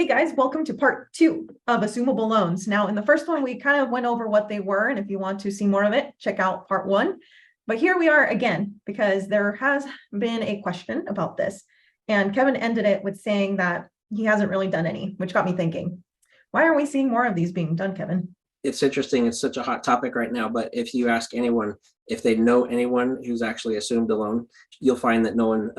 Hey guys, welcome to part 2 of Assumable Loans. Now, in the first one, we kind of went over what they were, and if you want to see more of it, check out part 1. But here we are again, because there has been a question about this, and Kevin ended it with saying that he hasn't really done any, which got me thinking, why are we seeing more of these being done, Kevin? It's interesting. It's such a hot topic right now, but if you ask anyone, if they know anyone who's actually assumed a loan, you'll find that no one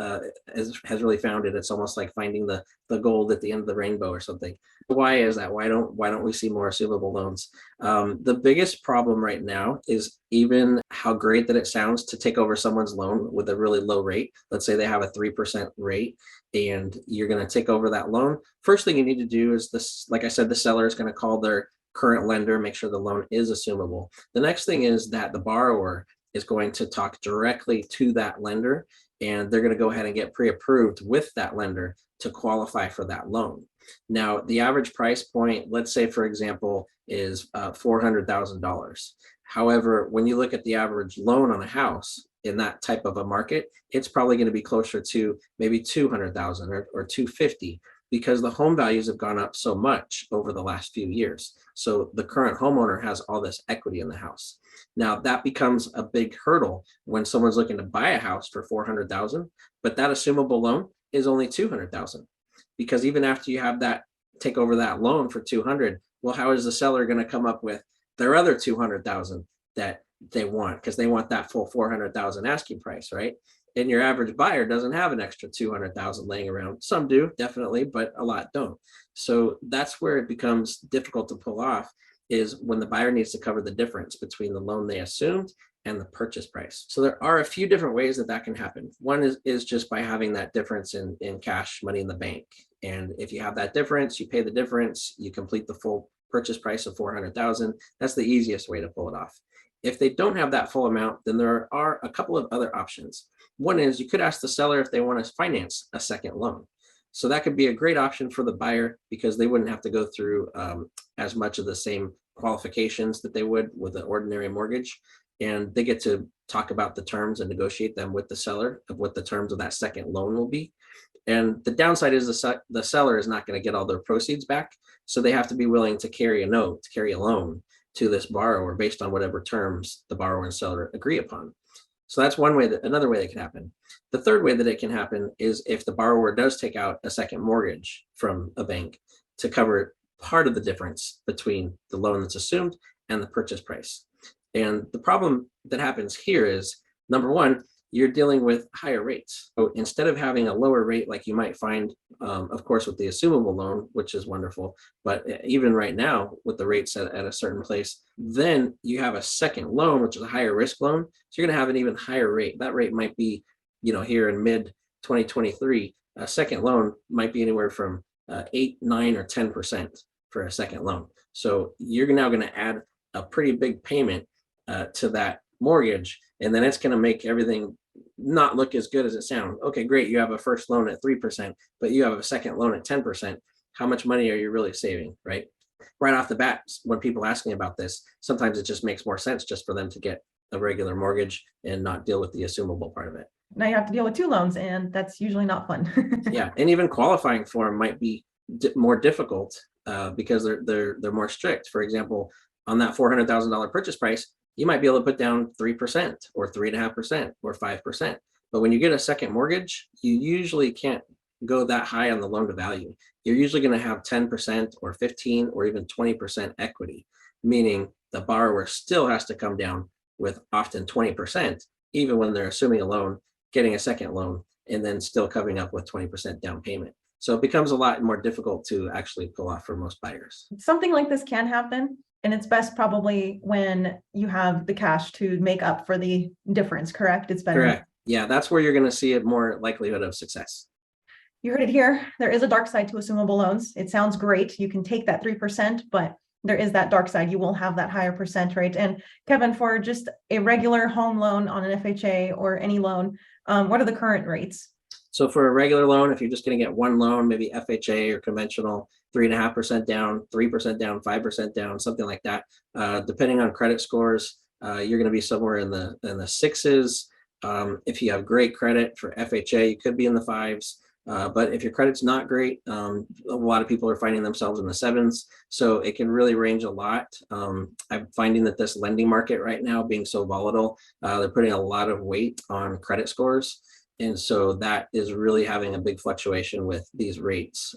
has really found it. It's almost like finding the gold at the end of the rainbow or something. Why is that? Why don't we see more assumable loans? The biggest problem right now is even how great that it sounds to take over someone's loan with a really low rate. Let's say they have a 3% rate and you're going to take over that loan. First thing you need to do is this, like I said, the seller is going to call their current lender, make sure the loan is assumable. The next thing is that the borrower is going to talk directly to that lender, and they're going to go ahead and get pre-approved with that lender to qualify for that loan. Now, the average price point, let's say, for example, is $400,000. However, when you look at the average loan on a house in that type of a market, it's probably going to be closer to maybe 200,000 or 250, because the home values have gone up so much over the last few years. So the current homeowner has all this equity in the house. Now that becomes a big hurdle when someone's looking to buy a house for 400,000, but that assumable loan is only 200,000, because even after you have that take over that loan for 200, well, how is the seller going to come up with their other 200,000 that they want? Because they want that full 400,000 asking price, right? And your average buyer doesn't have an extra 200,000 laying around. Some do, definitely, but a lot don't. So that's where it becomes difficult to pull off, is when the buyer needs to cover the difference between the loan they assumed and the purchase price. So there are a few different ways that can happen. One is just by having that difference in cash money in the bank. And if you have that difference, you pay the difference, you complete the full purchase price of 400,000. That's the easiest way to pull it off. If they don't have that full amount, then there are a couple of other options. One is you could ask the seller if they want to finance a second loan. So that could be a great option for the buyer, because they wouldn't have to go through as much of the same qualifications that they would with an ordinary mortgage. And they get to talk about the terms and negotiate them with the seller of what the terms of that second loan will be. And the downside is the seller is not going to get all their proceeds back. So they have to be willing to carry a note, to carry a loan to this borrower based on whatever terms the borrower and seller agree upon. So that's one way. Another way that can happen. The third way that it can happen is if the borrower does take out a second mortgage from a bank to cover part of the difference between the loan that's assumed and the purchase price. And the problem that happens here is, number one, you're dealing with higher rates. So instead of having a lower rate like you might find, of course, with the assumable loan, which is wonderful, but even right now with the rates at a certain place, then you have a second loan, which is a higher risk loan. So you're going to have an even higher rate. That rate might be, here in mid 2023, a second loan might be anywhere from 8, 9, or 10% for a second loan. So you're now going to add a pretty big payment to that mortgage, and then it's going to make everything not look as good as it sounds. Okay, great. You have a first loan at 3%, but you have a second loan at 10%. How much money are you really saving, right? Right off the bat, when people ask me about this, sometimes it just makes more sense just for them to get a regular mortgage and not deal with the assumable part of it. Now you have to deal with 2 loans, and that's usually not fun. Yeah, and even qualifying for them might be more difficult because they're more strict. For example, on that $400,000 purchase price, you might be able to put down 3% or 3.5% or 5%. But when you get a second mortgage, you usually can't go that high on the loan to value. You're usually going to have 10% or 15 or even 20% equity, meaning the borrower still has to come down with often 20%, even when they're assuming a loan, getting a second loan, and then still coming up with 20% down payment. So it becomes a lot more difficult to actually pull off for most buyers. Something like this can happen. And it's best probably when you have the cash to make up for the difference, correct? It's better. Correct. Yeah, that's where you're going to see a more likelihood of success. You heard it here. There is a dark side to assumable loans. It sounds great. You can take that 3%, but there is that dark side. You will have that higher percent rate. And Kevin, for just a regular home loan on an FHA or any loan, what are the current rates? So for a regular loan, if you're just going to get one loan, maybe FHA or conventional, 3.5% down, 3% down, 5% down, something like that. Depending on credit scores, you're going to be somewhere in the 6s. If you have great credit for FHA, you could be in the 5s. But if your credit's not great, a lot of people are finding themselves in the 7s. So it can really range a lot. I'm finding that this lending market right now being so volatile, they're putting a lot of weight on credit scores. And so that is really having a big fluctuation with these rates,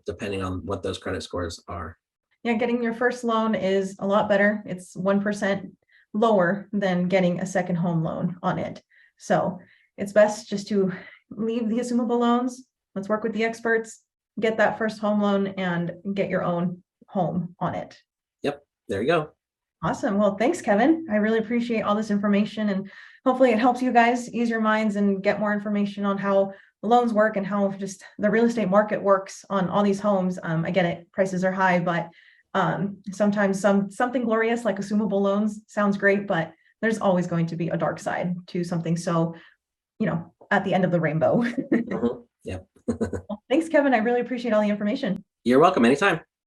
depending on what those credit scores are. Yeah, getting your first loan is a lot better. It's 1% lower than getting a second home loan on it. So it's best just to leave the assumable loans. Let's work with the experts, get that first home loan and get your own home on it. Yep, there you go. Awesome. Well, thanks, Kevin. I really appreciate all this information, and hopefully it helps you guys ease your minds and get more information on how the loans work and how just the real estate market works on all these homes. I get it, prices are high, but sometimes something glorious like assumable loans sounds great, but there's always going to be a dark side to something. So, at the end of the rainbow. Yep. Well, thanks, Kevin. I really appreciate all the information. You're welcome anytime.